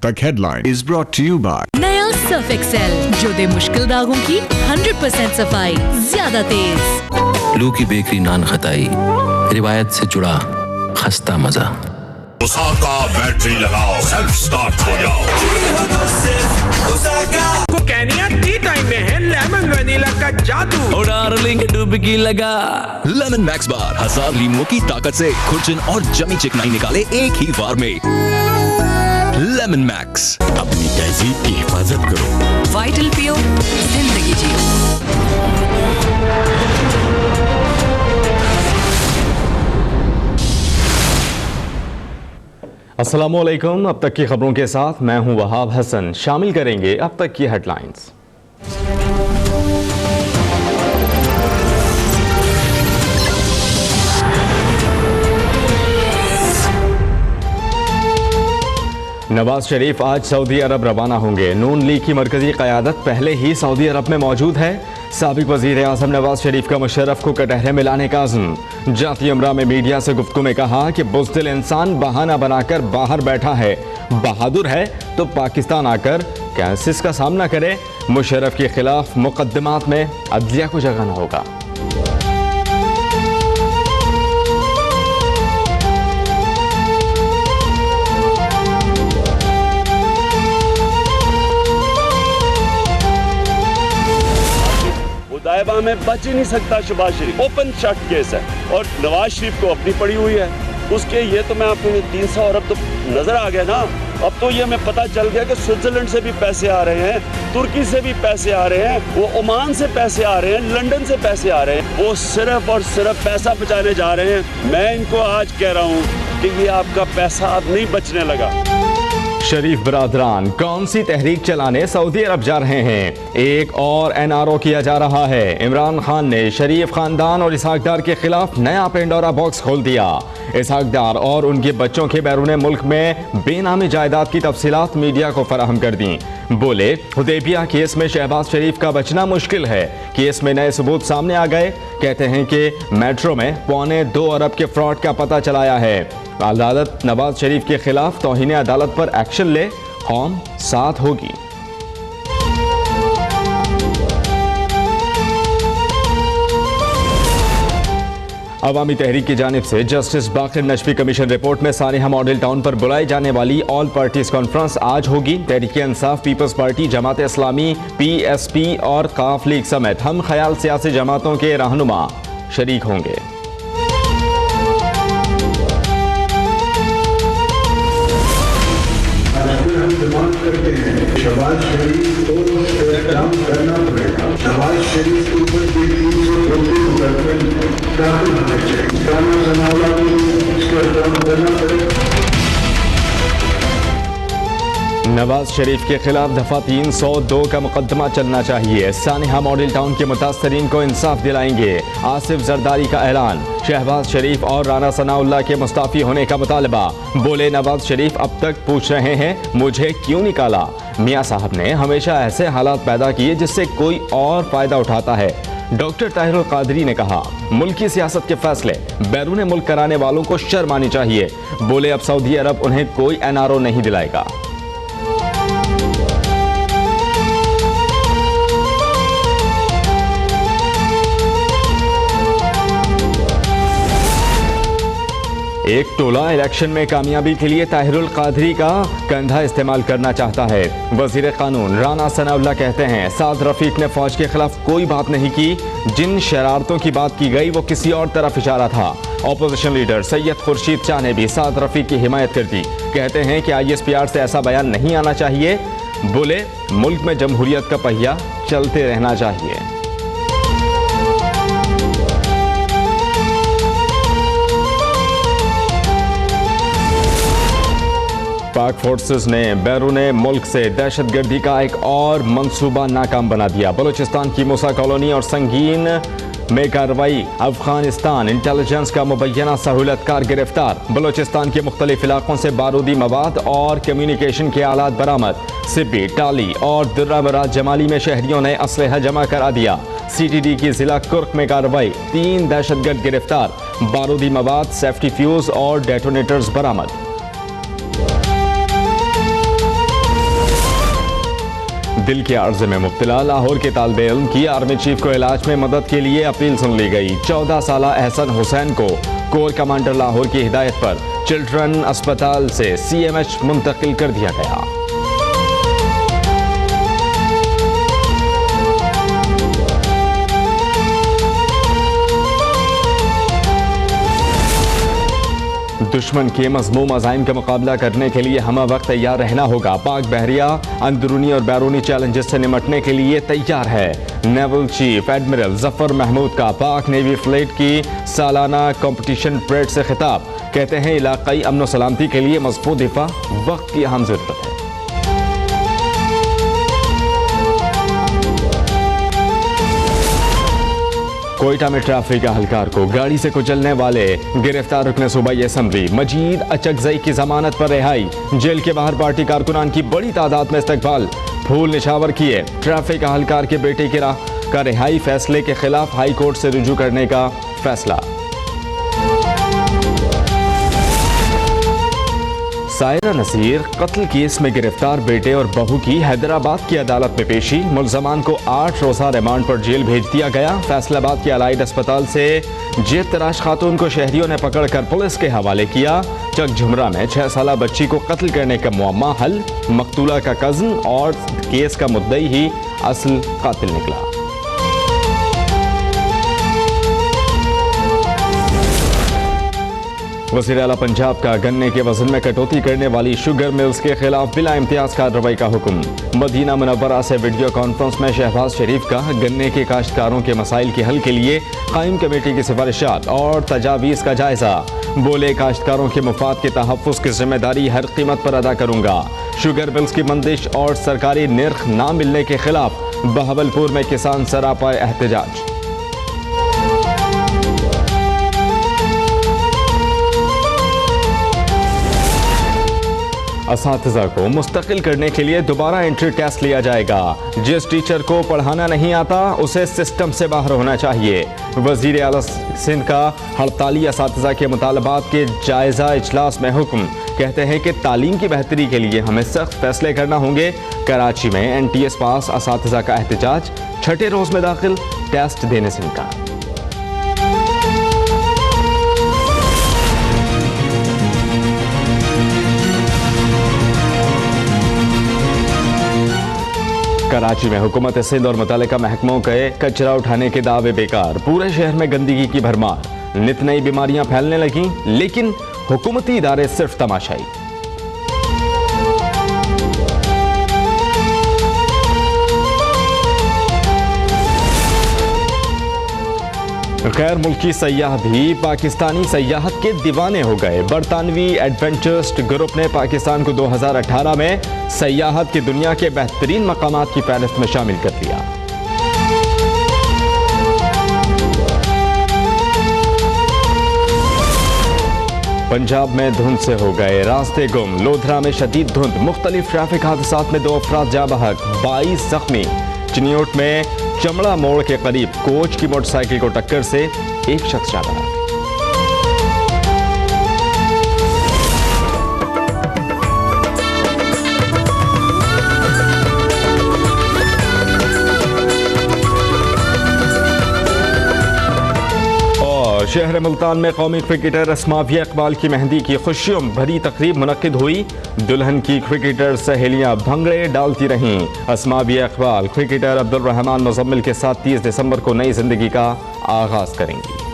तक headline is brought to you by नया Surf Excel जो दे मुश्किल दागों की 100% सफाई, ज्यादा तेज। लू की बेकरी नान खताई, रिवायत से जुड़ा खस्ता मजा। ओसाका बैटरी लगाओ, सेल्फ स्टार्ट हो जाओ। केनिया टी टाइम में है लेमन वनीला का जादू। और डार्लिंग डुबकी लगा। लेमन मैक्स बार 1000 लीमों की ताकत से खुरचन और जमी चिकनाई निकाले एक ही बार में। Lemon max. अपनी तहजीब की हिफाजत करो। वाइटल पियो, जिंदगी जियो। अस्सलामुअलैकुम। अब तक की खबरों के साथ मैं हूं वहाब हसन। शामिल करेंगे अब तक की हेडलाइंस। नवाज शरीफ आज सऊदी अरब रवाना होंगे। नून लीग की मरकजी क़यादत पहले ही सऊदी अरब में मौजूद है। साबिक वज़ीर आज़म नवाज शरीफ का मुशर्रफ को कटहरे मिलाने का अज़्म। जाती अमरा में मीडिया से गुफ्तगू में कहा कि बुज़दिल इंसान बहाना बनाकर बाहर बैठा है, बहादुर है तो पाकिस्तान आकर केसेस का सामना करे। मुशर्रफ के खिलाफ मुकदमात में अदलिया को जगह न होगा। दायबा में बच ही नहीं सकता शहबाज शरीफ। ओपन शट केस है और नवाज शरीफ को अपनी पड़ी हुई है उसके। ये तो मैं आपको 300 अरब तो नजर आ गया ना। अब तो ये हमें पता चल गया कि स्विट्जरलैंड से भी पैसे आ रहे हैं, तुर्की से भी पैसे आ रहे हैं, वो ओमान से पैसे आ रहे हैं, लंदन से पैसे आ रहे हैं। वो सिर्फ और सिर्फ पैसा बचाने जा रहे हैं। मैं इनको आज कह रहा हूँ कि ये आपका पैसा अब नहीं बचने लगा। शरीफ बरादरान कौन सी तहरीक चलाने सऊदी अरब जा रहे हैं? एक और NRO किया जा रहा है। इमरान खान ने शरीफ खानदान और इसहाक डार के खिलाफ नया पेंडोरा बॉक्स खोल दिया। इसहाक डार और उनके बच्चों के बैरून मुल्क में बेनामी जायदाद की तफसीलात मीडिया को फराहम कर दी। बोले हुदैबिया केस में शहबाज शरीफ का बचना मुश्किल है। केस में नए सबूत सामने आ गए। कहते हैं कि मेट्रो में 2.25 अरब के फ्रॉड का पता चलाया है। अदालत नवाज शरीफ के खिलाफ तौहीन अदालत पर एक्शन ले, कौम साथ होगी। अवामी तहरीक की जानिब से जस्टिस बाकिर नजफी कमीशन रिपोर्ट में सानिहा मॉडल टाउन पर बुलाई जाने वाली ऑल पार्टीज कॉन्फ्रेंस आज होगी। Tehreek Insaf, peoples party, Jamaat Islami, PSP और काफ लीग समेत हम ख्याल सियासी जमातों के रहनुमा शरीक होंगे। डिमांड करते हैं शहबाज शरीफ को एहतराम करना पड़ेगा। शहबाज शरीफ के ऊपर दाखिल होना चाहिए। राना सनाउल्लाह को इसका एहतराम करना पड़ेगा। नवाज शरीफ के खिलाफ दफा 302 का मुकदमा चलना चाहिए। सानिहा मॉडल टाउन के मुतासरीन को इंसाफ दिलाएंगे। आसिफ जरदारी का ऐलान। शहबाज शरीफ और राना सनाउल्लाह के मुस्ताफी होने का मुतालबा। बोले नवाज शरीफ अब तक पूछ रहे हैं मुझे क्यों निकाला। मियाँ साहब ने हमेशा ऐसे हालात पैदा किए जिससे कोई और फायदा उठाता है। डॉक्टर ताहिरुल कादरी ने कहा मुल्की सियासत के फैसले बैरून मुल्क कराने वालों को शर्म आनी चाहिए। बोले अब सऊदी अरब उन्हें कोई NRO नहीं दिलाएगा। एक टोला इलेक्शन में कामयाबी के लिए ताहिरुल कादरी का कंधा इस्तेमाल करना चाहता है। वजीर कानून राना सनाउल्लाह कहते हैं साद रफीक ने फौज के खिलाफ कोई बात नहीं की। जिन शरारतों की बात की गई वो किसी और तरफ इशारा था। ऑपोजिशन लीडर सैयद खुर्शीद शाह ने भी साद रफीक की हिमायत कर दी। कहते हैं कि ISPR से ऐसा बयान नहीं आना चाहिए। बोले मुल्क में जमहूरियत का पहिया चलते रहना चाहिए। पाक फोर्सेस ने बैरून मुल्क से दहशतगर्दी का एक और मंसूबा नाकाम बना दिया। बलूचिस्तान की मूसा कॉलोनी और संगीन में कार्रवाई। अफगानिस्तान इंटेलिजेंस का मुबैना सहूलतकार गिरफ्तार। बलूचिस्तान के मुख्तलिफ इलाकों से बारूदी मवाद और कम्युनिकेशन के आलात बरामद। सिब्बी, टाली और दुर्रामराज जमाली में शहरियों ने असलहा जमा करा दिया। CTD की जिला कुर्क में कार्रवाई। 3 दहशतगर्द गिरफ्तार। बारूदी मवाद, सेफ्टी फ्यूज और डेटोनेटर्स बरामद। दिल के अर्ज में मुब्तला लाहौर के तालिब इल्म की आर्मी चीफ को इलाज में मदद के लिए अपील सुन ली गई। 14 साला एहसन हुसैन को कोर कमांडर लाहौर की हिदायत पर चिल्ड्रन अस्पताल से CMH मुंतकिल कर दिया गया। दुश्मन के मज़मूम अज़ाइम का मुकाबला करने के लिए हमा वक्त तैयार रहना होगा। पाक बहरिया अंदरूनी और बैरूनी चैलेंजेस से निमटने के लिए तैयार है। Naval chief admiral Zafar Mahmood का पाक नेवी फ्लीट की सालाना कंपटीशन परेड से खिताब। कहते हैं इलाकाई अमन और सलामती के लिए मजबूत दिफा वक्त की अहम जरूरत है। कोयटा में ट्रैफिक एहलकार को गाड़ी से कुचलने वाले गिरफ्तार रुकन सूबाई असम्बली मजीद अचकजई की जमानत पर रिहाई। जेल के बाहर पार्टी कारकुनान की बड़ी तादाद में इस्तकबाल, फूल निछावर किए। ट्रैफिक एहलकार के बेटे का रिहाई फैसले के खिलाफ हाई कोर्ट से रुजू करने का फैसला। सायरा नसीर कत्ल केस में गिरफ्तार बेटे और बहू की हैदराबाद की अदालत में पेशी। मुल्जमान को 8 रोजा रिमांड पर जेल भेज दिया गया। फैसलाबाद के अलाइड अस्पताल से जेब तराश खातून को शहरियों ने पकड़कर पुलिस के हवाले किया। चकझुमरा में 6 साला बच्ची को कत्ल करने का मुअम्मा हल। मकतूला का कज़न और केस का मुद्दई ही असल कातिल निकला। वज़ीर आला पंजाब का गन्ने के वजन में कटौती करने वाली शुगर मिल्स के खिलाफ बिला इम्तियाज कार्रवाई का हुक्म। मदीना मुनव्वरा से वीडियो कॉन्फ्रेंस में शहबाज शरीफ का गन्ने के काश्तकारों के मसाइल के हल के लिए कायम कमेटी की सिफारिशात और तजावीज़ का जायजा। बोले काश्तकारों के मुफाद के तहफ़्फ़ुज़ की जिम्मेदारी हर कीमत पर अदा करूंगा। शुगर मिल्स की बंदिश और सरकारी निर्ख ना मिलने के खिलाफ बहावलपुर में किसान सरापा एहतजाज। असातिज़ा को मुस्तकिल करने के लिए दोबारा एंट्री टेस्ट लिया जाएगा। जिस टीचर को पढ़ाना नहीं आता उसे सिस्टम से बाहर होना चाहिए। वज़ीर आला सिंध का हड़ताली असातिज़ा के मुतालबात के जायज़ा इजलास में हुक्म। कहते हैं कि तालीम की बेहतरी के लिए हमें सख्त फैसले करना होंगे। कराची में NTS पास असातिज़ा का एहतजाज। 6ठे रोज़ में दाखिल टेस्ट देने से इनकार। कराची में हुकूमत सिंध और मुतल्लिका महकमों के कचरा उठाने के दावे बेकार। पूरे शहर में गंदगी की भरमार। नित नई बीमारियां फैलने लगीं, लेकिन हुकूमती इदारे सिर्फ तमाशाई। गैर मुल्की सयाह भी पाकिस्तानी सयाहत के दीवाने हो गए। बरतानवी एडवेंचर्स ग्रुप ने पाकिस्तान को 2018 में सयाहत की दुनिया के बेहतरीन मकामात की फहरिस्त में शामिल कर लिया। पंजाब में धुंध से हो गए रास्ते गुम। लोधरा में शदीद धुंध, मुख्तलिफ ट्रैफिक हादसात में 2 अफराद जा बहक, 22 जख्मी। चिन्योट में चमड़ा मोड़ के करीब कोच की मोटरसाइकिल को टक्कर से एक शख्स जा बहक। शहर मुल्तान में कौमी क्रिकेटर अस्माविया इकबाल की मेहंदी की खुशियों भरी तकरीब मुनक्किद हुई। दुल्हन की क्रिकेटर सहेलियां भंगड़े डालती रहीं। अस्माविया इकबाल क्रिकेटर अब्दुल रहमान मुजम्मिल के साथ 30 दिसंबर को नई जिंदगी का आगाज करेंगी।